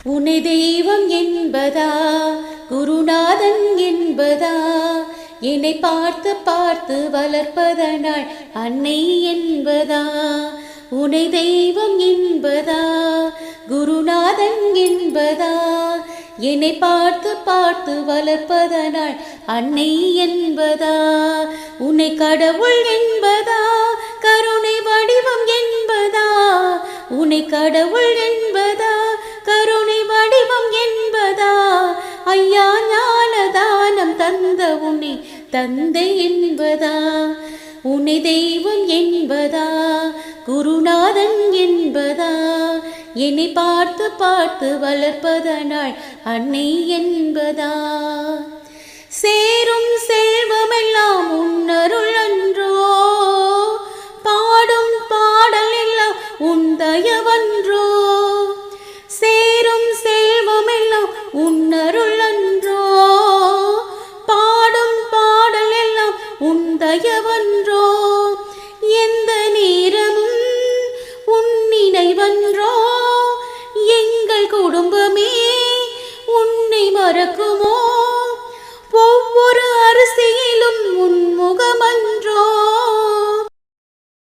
உன்னை தெய்வம் என்பதா குருநாதன் என்பதா என்னை பார்த்து பார்த்து வளர்ப்பதனாய் அன்னை என்பதா உன்னை தெய்வம் என்பதா குருநாதன் என்பதா என்னை பார்த்து பார்த்து வளர்ப்பதனாய் அன்னை என்பதா உன்னை கடவுள் என்பதா கருணை வடிவம் என்பதா உன்னை கடவுள் என்பதா கருணை வடிவம் என்பதா ஐயா ஞானதானம் தந்த உன்னை தந்தை என்பதா உன்னை தெய்வம் என்பதா குருநாதன் என்பதா என்னை பார்த்து பார்த்து வளர்ப்பதனாய் அன்னை என்பதா சேரும் செல்வமெல்லாம் உன்னருள் அன்றோ பாடும் பாடல் எல்லாம் உன் தயவன்றோ சேரும் செல்வமெல்லாம் உன்னருள் அன்றோ பாடும் பாடல் எல்லாம் உன் தயவன்றோ எந்த நேரமும் உன் நினைவன்றோ எங்கள் குடும்பமே உன்னை மறக்குமோ ஒவ்வொரு அரிசியிலும் உன் முகமன்றோ